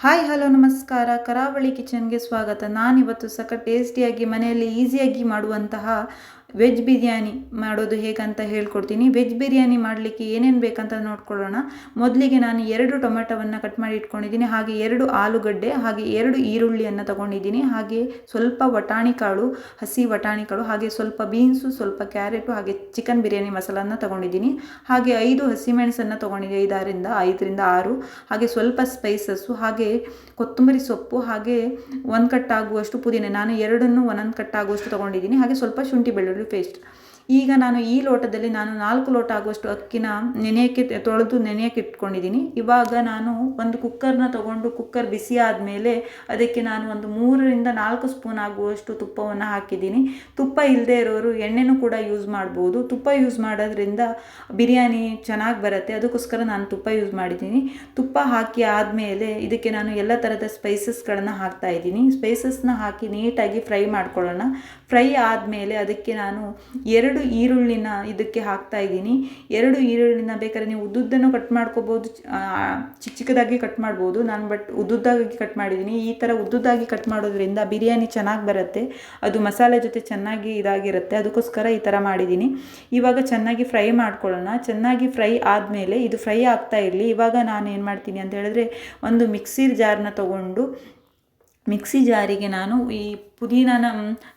Hi hello ನಮಸ್ಕಾರ, ಕರಾವಳಿ ಕಿಚನ್ಗೆ ಸ್ವಾಗತ. ನಾನಿವತ್ತು ಟೇಸ್ಟಿಯಾಗಿ ಮನೆಯಲ್ಲಿ ಈಸಿಯಾಗಿ ಮಾಡುವಂತಹ ವೆಜ್ ಬಿರಿಯಾನಿ ಮಾಡೋದು ಹೇಗಂತ ಹೇಳ್ಕೊಡ್ತೀನಿ. ವೆಜ್ ಬಿರಿಯಾನಿ ಮಾಡಲಿಕ್ಕೆ ಏನೇನು ಬೇಕಂತ ನೋಡ್ಕೊಳ್ಳೋಣ. ಮೊದಲಿಗೆ ನಾನು 2 ಟೊಮೆಟೊವನ್ನು ಕಟ್ ಮಾಡಿ ಇಟ್ಕೊಂಡಿದ್ದೀನಿ, ಹಾಗೆ 2 ಆಲೂಗಡ್ಡೆ, ಹಾಗೆ 2 ಈರುಳ್ಳಿಯನ್ನು ತಗೊಂಡಿದ್ದೀನಿ, ಹಾಗೆ ಸ್ವಲ್ಪ ವಟಾಣಿ ಕಾಳು, ಹಸಿ ವಟಾಣಿ ಕಾಳು, ಹಾಗೆ ಸ್ವಲ್ಪ ಬೀನ್ಸು, ಸ್ವಲ್ಪ ಕ್ಯಾರೆಟು, ಹಾಗೆ ಚಿಕನ್ ಬಿರಿಯಾನಿ ಮಸಾಲನ್ನು ತಗೊಂಡಿದ್ದೀನಿ, ಹಾಗೆ 5 ಹಸಿಮೆಣಸನ್ನು ತೊಗೊಂಡಿದ್ದೀನಿ, 5ರಿಂದ 6, ಹಾಗೆ ಸ್ವಲ್ಪ ಸ್ಪೈಸಸ್ಸು, ಹಾಗೆ ಕೊತ್ತಂಬರಿ ಸೊಪ್ಪು, ಹಾಗೆ 1 ಕಟ್ಟಾಗುವಷ್ಟು ಪುದೀನ. ನಾನು 2ನ್ನು 1 ಕಟ್ಟಾಗುವಷ್ಟು ತೊಗೊಂಡಿದ್ದೀನಿ, ಹಾಗೆ ಸ್ವಲ್ಪ ಶುಂಠಿ ಬೆಳ್ಳುಳ್ಳಿ ಪೇಸ್ಟ್. ಈಗ ನಾನು ಈ ಲೋಟದಲ್ಲಿ 4 ಲೋಟ ಆಗುವಷ್ಟು ಅಕ್ಕಿನ ತೊಳೆದು ನೆನೆಯಕ್ಕೆ ಇಟ್ಕೊಂಡಿದ್ದೀನಿ. ಇವಾಗ ನಾನು ಒಂದು ಕುಕ್ಕರ್ನ ತಗೊಂಡು ಕುಕ್ಕರ್ ಬಿಸಿ ಆದಮೇಲೆ ಅದಕ್ಕೆ ನಾನು ಒಂದು 3ರಿಂದ 4 ಸ್ಪೂನ್ ಆಗುವಷ್ಟು ತುಪ್ಪವನ್ನು ಹಾಕಿದ್ದೀನಿ. ತುಪ್ಪ ಇಲ್ಲದೆ ಇರೋರು ಎಣ್ಣೆನೂ ಕೂಡ ಯೂಸ್ ಮಾಡ್ಬೋದು. ತುಪ್ಪ ಯೂಸ್ ಮಾಡೋದ್ರಿಂದ ಬಿರಿಯಾನಿ ಚೆನ್ನಾಗಿ ಬರುತ್ತೆ, ಅದಕ್ಕೋಸ್ಕರ ನಾನು ತುಪ್ಪ ಯೂಸ್ ಮಾಡಿದ್ದೀನಿ. ತುಪ್ಪ ಹಾಕಿ ಆದಮೇಲೆ ಇದಕ್ಕೆ ನಾನು ಎಲ್ಲ ಥರದ ಸ್ಪೈಸಸ್ಗಳನ್ನು ಹಾಕ್ತಾಯಿದ್ದೀನಿ. ಸ್ಪೈಸಸ್ನ ಹಾಕಿ ನೀಟಾಗಿ ಫ್ರೈ ಮಾಡ್ಕೊಳ್ಳೋಣ. ಫ್ರೈ ಆದಮೇಲೆ ಅದಕ್ಕೆ ನಾನು 2 ಈರುಳ್ಳಿನ ಇದಕ್ಕೆ ಹಾಕ್ತಾ ಇದ್ದೀನಿ. 2 ಈರುಳ್ಳಿನ ಬೇಕಾದ್ರೆ ನೀವು ಉದ್ದುದ್ದನ್ನು ಕಟ್ ಮಾಡ್ಕೋಬೋದು, ಚಿಕ್ಕದಾಗಿ ಕಟ್ ಮಾಡ್ಬೋದು. ನಾನು ಉದ್ದುದ್ದಾಗಿ ಕಟ್ ಮಾಡಿದ್ದೀನಿ. ಈ ಥರ ಉದ್ದುದ್ದಾಗಿ ಕಟ್ ಮಾಡೋದ್ರಿಂದ ಬಿರಿಯಾನಿ ಚೆನ್ನಾಗಿ ಬರುತ್ತೆ, ಅದು ಮಸಾಲೆ ಜೊತೆ ಚೆನ್ನಾಗಿ ಇದಾಗಿರುತ್ತೆ, ಅದಕ್ಕೋಸ್ಕರ ಈ ಥರ ಮಾಡಿದ್ದೀನಿ. ಇವಾಗ ಚೆನ್ನಾಗಿ ಫ್ರೈ ಮಾಡ್ಕೊಳ್ಳೋಣ. ಚೆನ್ನಾಗಿ ಫ್ರೈ ಆದಮೇಲೆ ಇದು ಫ್ರೈ ಆಗ್ತಾ ಇರಲಿ. ಇವಾಗ ನಾನು ಏನು ಮಾಡ್ತೀನಿ ಅಂತ ಹೇಳಿದ್ರೆ, ಒಂದು ಮಿಕ್ಸಿ ಜಾರ್ನ ತೊಗೊಂಡು ಮಿಕ್ಸಿ ಜಾರಿಗೆ ನಾನು ಈ ಪುದೀನಾನ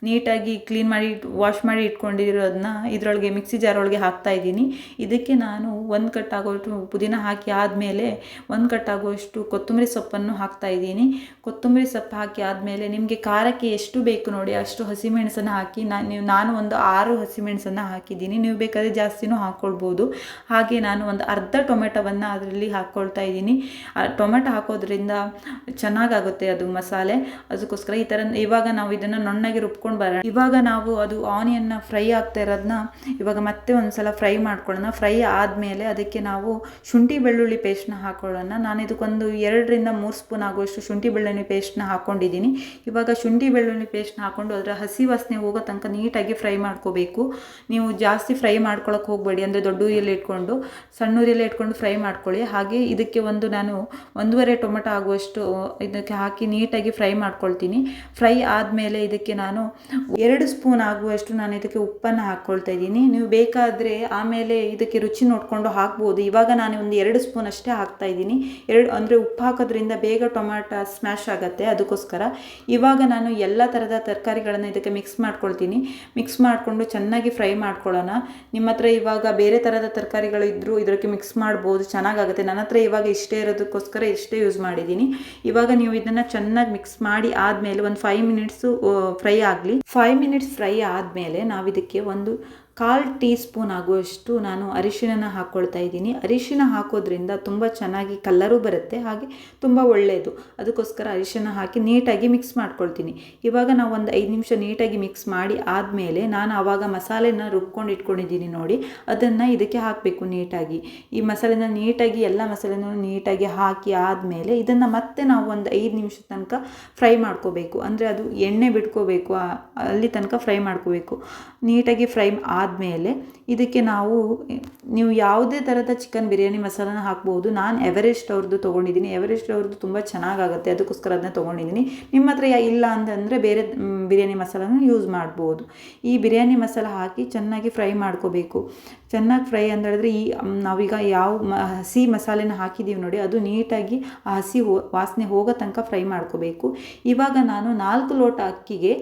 ನೀಟಾಗಿ ಕ್ಲೀನ್ ಮಾಡಿ ವಾಶ್ ಮಾಡಿ ಇಟ್ಕೊಂಡಿರೋದನ್ನ ಇದರೊಳಗೆ ಮಿಕ್ಸಿ ಜಾರ್ ಒಳಗೆ ಹಾಕ್ತಾಯಿದ್ದೀನಿ. ಇದಕ್ಕೆ ನಾನು 1 ಕಟ್ಟಾಗುವಷ್ಟು ಪುದೀನ ಹಾಕಿ ಆದಮೇಲೆ 1 ಕಟ್ಟಾಗುವಷ್ಟು ಕೊತ್ತಂಬರಿ ಸೊಪ್ಪನ್ನು ಹಾಕ್ತಾಯಿದ್ದೀನಿ. ಕೊತ್ತಂಬರಿ ಸೊಪ್ಪು ಹಾಕಿ ಆದಮೇಲೆ ನಿಮಗೆ ಖಾರಕ್ಕೆ ಎಷ್ಟು ಬೇಕು ನೋಡಿ ಅಷ್ಟು ಹಸಿಮೆಣಸನ್ನು ಹಾಕಿ. ನಾನು ಒಂದು 6 ಹಸಿಮೆಣಸನ್ನು ಹಾಕಿದ್ದೀನಿ, ನೀವು ಬೇಕಾದರೆ ಜಾಸ್ತಿನೂ ಹಾಕ್ಕೊಳ್ಬೋದು. ಹಾಗೆ ನಾನು ಒಂದು ಅರ್ಧ ಟೊಮೆಟೊವನ್ನು ಅದರಲ್ಲಿ ಹಾಕ್ಕೊಳ್ತಾ ಇದ್ದೀನಿ. ಟೊಮೆಟೊ ಹಾಕೋದ್ರಿಂದ ಚೆನ್ನಾಗಾಗುತ್ತೆ ಅದು ಮಸಾಲೆ, ಅದಕ್ಕೋಸ್ಕರ ಈ ಥರ. ಇವಾಗ ನಾವು ಇದನ್ನು ನುಣ್ಣಗೆ ರುಬ್ಕೊಂಡು ಬರೋಣ. ಇವಾಗ ನಾವು ಅದು ಆನಿಯನ್ನ ಫ್ರೈ ಆಗ್ತಾ ಇರೋದನ್ನ ಇವಾಗ ಮತ್ತೆ ಒಂದ್ಸಲ ಫ್ರೈ ಮಾಡ್ಕೊಳ್ಳೋಣ. ಫ್ರೈ ಆದಮೇಲೆ ಅದಕ್ಕೆ ನಾವು ಶುಂಠಿ ಬೆಳ್ಳುಳ್ಳಿ ಪೇಸ್ಟ್ನ ಹಾಕೊಳ್ಳೋಣ. ನಾನು ಇದಕ್ಕೊಂದು 2ರಿಂದ 3 ಸ್ಪೂನ್ ಆಗುವಷ್ಟು ಶುಂಠಿ ಬೆಳ್ಳುಳ್ಳಿ ಪೇಸ್ಟ್ನ ಹಾಕ್ಕೊಂಡಿದ್ದೀನಿ. ಇವಾಗ ಶುಂಠಿ ಬೆಳ್ಳುಳ್ಳಿ ಪೇಸ್ಟ್ನ ಹಾಕ್ಕೊಂಡು ಅದರ ಹಸಿ ವಾಸನೆ ಹೋಗೋ ತನಕ ನೀಟಾಗಿ ಫ್ರೈ ಮಾಡ್ಕೋಬೇಕು. ನೀವು ಜಾಸ್ತಿ ಫ್ರೈ ಮಾಡ್ಕೊಳಕ್ಕೆ ಹೋಗಬೇಡಿ, ಅಂದರೆ ದೊಡ್ಡ ಉರಿಯಲ್ಲಿ ಇಟ್ಕೊಂಡು ಸಣ್ಣ ಉರಿಯಲ್ಲಿ ಇಟ್ಕೊಂಡು ಫ್ರೈ ಮಾಡ್ಕೊಳ್ಳಿ. ಹಾಗೆ ಇದಕ್ಕೆ ನಾನು 1.5 ಟೊಮೆಟೊ ಆಗುವಷ್ಟು ಇದಕ್ಕೆ ಹಾಕಿ ನೀಟಾಗಿ ಫ್ರೈ ಮಾಡ್ಕೊಳ್ತೀನಿ. ಫ್ರೈ ಆದಮೇಲೆ ಇದಕ್ಕೆ ನಾನು 2 ಸ್ಪೂನ್ ಆಗುವಷ್ಟು ನಾನು ಇದಕ್ಕೆ ಉಪ್ಪನ್ನು ಹಾಕ್ಕೊಳ್ತಾ ಇದ್ದೀನಿ. ನೀವು ಬೇಕಾದರೆ ಆಮೇಲೆ ಇದಕ್ಕೆ ರುಚಿ ನೋಡಿಕೊಂಡು ಹಾಕ್ಬೋದು. ಇವಾಗ ನಾನು ಒಂದು 2 ಸ್ಪೂನ್ ಅಷ್ಟೇ ಹಾಕ್ತಾ ಇದ್ದೀನಿ. ಅಂದರೆ ಉಪ್ಪು ಹಾಕೋದ್ರಿಂದ ಬೇಗ ಟೊಮ್ಯಾಟೊ ಸ್ಮ್ಯಾಶ್ ಆಗುತ್ತೆ, ಅದಕ್ಕೋಸ್ಕರ. ಇವಾಗ ನಾನು ಎಲ್ಲ ಥರದ ತರಕಾರಿಗಳನ್ನು ಇದಕ್ಕೆ ಮಿಕ್ಸ್ ಮಾಡ್ಕೊಳ್ತೀನಿ. ಮಿಕ್ಸ್ ಮಾಡಿಕೊಂಡು ಚೆನ್ನಾಗಿ ಫ್ರೈ ಮಾಡ್ಕೊಳ್ಳೋಣ. ನಿಮ್ಮ ಹತ್ರ ಇವಾಗ ಬೇರೆ ಥರದ ತರಕಾರಿಗಳು ಇದ್ದರೂ ಇದಕ್ಕೆ ಮಿಕ್ಸ್ ಮಾಡ್ಬೋದು, ಚೆನ್ನಾಗಾಗುತ್ತೆ. ನನ್ನ ಹತ್ರ ಇವಾಗ ಇಷ್ಟೇ ಇರೋದಕ್ಕೋಸ್ಕರ ಇಷ್ಟೇ ಯೂಸ್ ಮಾಡಿದ್ದೀನಿ. ಇವಾಗ ನೀವು ಇದನ್ನು ಚೆನ್ನಾಗಿ ಮಿಕ್ಸ್ ಮಾಡಿ ಆದಮೇಲೆ ಒಂದು 5 ಮಿನಿಟ್ಸು ಫ್ರೈ ಆಗಲಿ. 5 ಮಿನಿಟ್ಸ್ ಫ್ರೈ ಆದಮೇಲೆ ನಾವು ಇದಕ್ಕೆ ಒಂದು 1/4 ಟೀ ಸ್ಪೂನ್ ಆಗುವಷ್ಟು ನಾನು ಅರಿಶಿನ ಹಾಕ್ಕೊಳ್ತಾ ಇದ್ದೀನಿ. ಅರಿಶಿನ ಹಾಕೋದ್ರಿಂದ ತುಂಬ ಚೆನ್ನಾಗಿ ಕಲ್ಲರು ಬರುತ್ತೆ, ಹಾಗೆ ತುಂಬ ಒಳ್ಳೆಯದು, ಅದಕ್ಕೋಸ್ಕರ ಅರಿಶಿನ ಹಾಕಿ ನೀಟಾಗಿ ಮಿಕ್ಸ್ ಮಾಡ್ಕೊಳ್ತೀನಿ. ಇವಾಗ ನಾವು ಒಂದು 5 ನಿಮಿಷ ನೀಟಾಗಿ ಮಿಕ್ಸ್ ಮಾಡಿ ಆದಮೇಲೆ ನಾನು ಆವಾಗ ಮಸಾಲೆನ ರುಬ್ಕೊಂಡು ಇಟ್ಕೊಂಡಿದ್ದೀನಿ ನೋಡಿ, ಅದನ್ನು ಇದಕ್ಕೆ ಹಾಕಬೇಕು ನೀಟಾಗಿ. ಈ ಮಸಾಲೆನ ನೀಟಾಗಿ ಎಲ್ಲ ಮಸಾಲೆನೂ ನೀಟಾಗಿ ಹಾಕಿ ಆದಮೇಲೆ ಇದನ್ನು ಮತ್ತೆ ನಾವು ಒಂದು 5 ನಿಮಿಷ ತನಕ ಫ್ರೈ ಮಾಡ್ಕೋಬೇಕು. ಅಂದರೆ ಅದು ಎಣ್ಣೆ ಬಿಟ್ಕೋಬೇಕು, ಅಲ್ಲಿ ತನಕ ಫ್ರೈ ಮಾಡ್ಕೋಬೇಕು. ನೀಟಾಗಿ ಫ್ರೈ ಆದಮೇಲೆ ಇದಕ್ಕೆ ನೀವು ಯಾವುದೇ ಥರದ ಚಿಕನ್ ಬಿರಿಯಾನಿ ಮಸಾಲನ ಹಾಕ್ಬೋದು. ನಾನು ಎವರೆಸ್ಟ್ ಅವ್ರದ್ದು ತೊಗೊಂಡಿದ್ದೀನಿ. ಎವರೆಸ್ಟ್ ಅವ್ರದ್ದು ತುಂಬ ಚೆನ್ನಾಗಾಗುತ್ತೆ, ಅದಕ್ಕೋಸ್ಕರ ಅದನ್ನ ತೊಗೊಂಡಿದ್ದೀನಿ. ನಿಮ್ಮ ಹತ್ರ ಇಲ್ಲ ಅಂತಂದರೆ ಬೇರೆ ಬಿರಿಯಾನಿ ಮಸಾಲನ ಯೂಸ್ ಮಾಡ್ಬೋದು. ಈ ಬಿರಿಯಾನಿ ಮಸಾಲ ಹಾಕಿ ಚೆನ್ನಾಗಿ ಫ್ರೈ ಮಾಡ್ಕೋಬೇಕು. ಚೆನ್ನಾಗಿ ಫ್ರೈ ಅಂತ ಹೇಳಿದ್ರೆ ನಾವೀಗ ಹಸಿ ಮಸಾಲೆನ ಹಾಕಿದ್ದೀವಿ ನೋಡಿ, ಅದು ನೀಟಾಗಿ ಆ ಹಸಿ ವಾಸನೆ ಹೋಗೋ ತನಕ ಫ್ರೈ ಮಾಡ್ಕೋಬೇಕು. ಇವಾಗ ನಾನು 4 ಲೋಟ ಅಕ್ಕಿಗೆ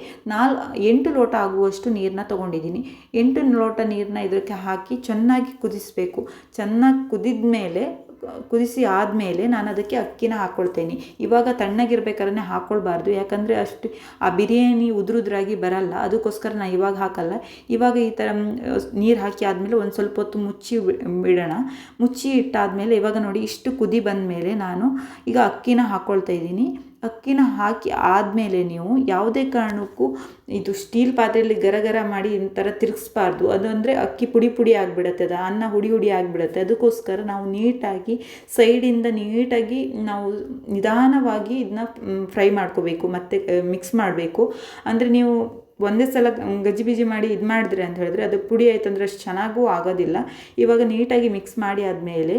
8 ಲೋಟ ಆಗುವಷ್ಟು ನೀರನ್ನ ತೊಗೊಂಡಿದ್ದೀನಿ. 8 ಲೋಟ ನೀರನ್ನ ಇದಕ್ಕೆ ಹಾಕಿ ಚೆನ್ನಾಗಿ ಕುದಿಸಬೇಕು. ಚೆನ್ನಾಗಿ ಕುದಿಸಿ ಆದಮೇಲೆ ನಾನು ಅದಕ್ಕೆ ಅಕ್ಕಿನ ಹಾಕ್ಕೊಳ್ತೇನೆ. ಇವಾಗ ತಣ್ಣಗಿರ್ಬೇಕಾದ್ರೆ ಹಾಕ್ಕೊಳ್ಬಾರ್ದು, ಯಾಕಂದರೆ ಅಷ್ಟು ಆ ಬಿರಿಯಾನಿ ಉದುರುದ್ರಾಗಿ ಬರಲ್ಲ, ಅದಕ್ಕೋಸ್ಕರ ನಾನು ಇವಾಗ ಹಾಕಲ್ಲ. ಇವಾಗ ಈ ಥರ ನೀರು ಹಾಕಿ ಆದಮೇಲೆ ಒಂದು ಸ್ವಲ್ಪ ಹೊತ್ತು ಮುಚ್ಚಿ ಬಿಡೋಣ. ಮುಚ್ಚಿ ಇಟ್ಟಾದಮೇಲೆ ಇವಾಗ ನೋಡಿ ಇಷ್ಟು ಕುದಿ ಬಂದಮೇಲೆ ನಾನು ಈಗ ಅಕ್ಕಿನ ಹಾಕ್ಕೊಳ್ತಾ ಇದ್ದೀನಿ. ಅಕ್ಕಿನ ಹಾಕಿ ಆದಮೇಲೆ ನೀವು ಯಾವುದೇ ಕಾರಣಕ್ಕೂ ಇದು ಸ್ಟೀಲ್ ಪಾತ್ರೆಯಲ್ಲಿ ಗರ ಮಾಡಿ ಈ ಥರ ತಿರುಗಿಸ್ಬಾರ್ದು. ಅದು ಅಂದರೆ ಅಕ್ಕಿ ಪುಡಿ ಆಗಿಬಿಡುತ್ತೆ, ಅದು ಅನ್ನ ಹುಡಿ ಆಗಿಬಿಡುತ್ತೆ. ಅದಕ್ಕೋಸ್ಕರ ನಾವು ನೀಟಾಗಿ ಸೈಡಿಂದ ನೀಟಾಗಿ ನಾವು ನಿಧಾನವಾಗಿ ಇದನ್ನ ಫ್ರೈ ಮಾಡ್ಕೋಬೇಕು, ಮತ್ತು ಮಿಕ್ಸ್ ಮಾಡಬೇಕು. ಅಂದರೆ ನೀವು ಒಂದೇ ಸಲ ಗಜಿಬಿಜಿ ಮಾಡಿ ಇದು ಮಾಡಿದ್ರೆ ಅಂತ ಹೇಳಿದ್ರೆ ಅದು ಪುಡಿ ಆಯ್ತು ಅಂದರೆ ಅಷ್ಟು ಚೆನ್ನಾಗೂ ಆಗೋದಿಲ್ಲ. ಇವಾಗ ನೀಟಾಗಿ ಮಿಕ್ಸ್ ಮಾಡಿ ಆದಮೇಲೆ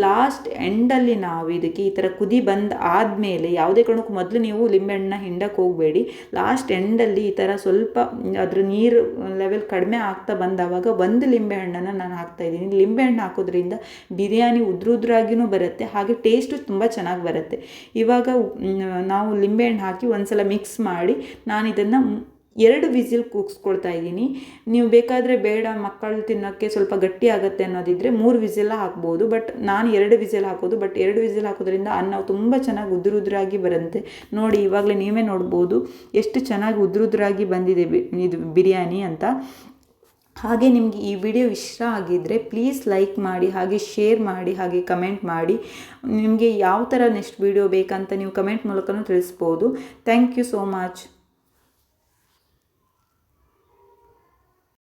ಲಾಸ್ಟ್ ಎಂಡಲ್ಲಿ ನಾವು ಇದಕ್ಕೆ ಈ ಥರ ಕುದಿ ಬಂದು ಆದಮೇಲೆ ಯಾವುದೇ ಕಾರಣಕ್ಕೂ ಮೊದಲು ನೀವು ಲಿಂಬೆಹಣ್ಣನ್ನ ಹಿಂಡಕ್ಕೆ ಹೋಗಬೇಡಿ. ಲಾಸ್ಟ್ ಎಂಡಲ್ಲಿ ಈ ಥರ ಸ್ವಲ್ಪ ಅದ್ರ ನೀರು ಲೆವೆಲ್ ಕಡಿಮೆ ಆಗ್ತಾ ಬಂದಾವಾಗ ಒಂದು ಲಿಂಬೆಹಣ್ಣನ್ನು ನಾನು ಹಾಕ್ತಾಯಿದ್ದೀನಿ. ಲಿಂಬೆಹಣ್ಣು ಹಾಕೋದ್ರಿಂದ ಬಿರಿಯಾನಿ ಉದ್ರಾಗಿಯೂ ಬರುತ್ತೆ, ಹಾಗೆ ಟೇಸ್ಟು ತುಂಬ ಚೆನ್ನಾಗಿ ಬರುತ್ತೆ. ಇವಾಗ ನಾವು ಲಿಂಬೆಹಣ್ಣು ಹಾಕಿ ಒಂದ್ಸಲ ಮಿಕ್ಸ್ ಮಾಡಿ ನಾನು ಇದನ್ನು 2 ವಿಸಿಲ್ ಕೂಗಿಸ್ಕೊಳ್ತಾ ಇದ್ದೀನಿ. ನೀವು ಬೇಕಾದರೆ ಬೇಡ ಮಕ್ಕಳು ತಿನ್ನೋಕ್ಕೆ ಸ್ವಲ್ಪ ಗಟ್ಟಿ ಆಗುತ್ತೆ ಅನ್ನೋದಿದ್ದರೆ 3 ವಿಸಿಲ್ ಹಾಕ್ಬೋದು. ಬಟ್ ನಾನು 2 ವಿಸಿಲ್ ಹಾಕೋದು. ಬಟ್ 2 ವಿಸಿಲ್ ಹಾಕೋದ್ರಿಂದ ಅನ್ನ ತುಂಬ ಚೆನ್ನಾಗಿ ಉದುರಾಗಿ ಬರುತ್ತೆ. ನೋಡಿ ಇವಾಗಲೇ ನೀವೇ ನೋಡ್ಬೋದು ಎಷ್ಟು ಚೆನ್ನಾಗಿ ಉದುರಾಗಿ ಬಂದಿದೆ ಇದು ಬಿರಿಯಾನಿ ಅಂತ. ಹಾಗೆ ನಿಮಗೆ ಈ ವಿಡಿಯೋ ಇಷ್ಟ ಆಗಿದ್ದರೆ ಪ್ಲೀಸ್ ಲೈಕ್ ಮಾಡಿ, ಹಾಗೆ ಶೇರ್ ಮಾಡಿ, ಹಾಗೆ ಕಮೆಂಟ್ ಮಾಡಿ. ನಿಮಗೆ ಯಾವ ಥರ ನೆಕ್ಸ್ಟ್ ವಿಡಿಯೋ ಬೇಕಂತ ನೀವು ಕಮೆಂಟ್ ಮೂಲಕನೂ ತಿಳಿಸ್ಬೋದು. Thank you so much.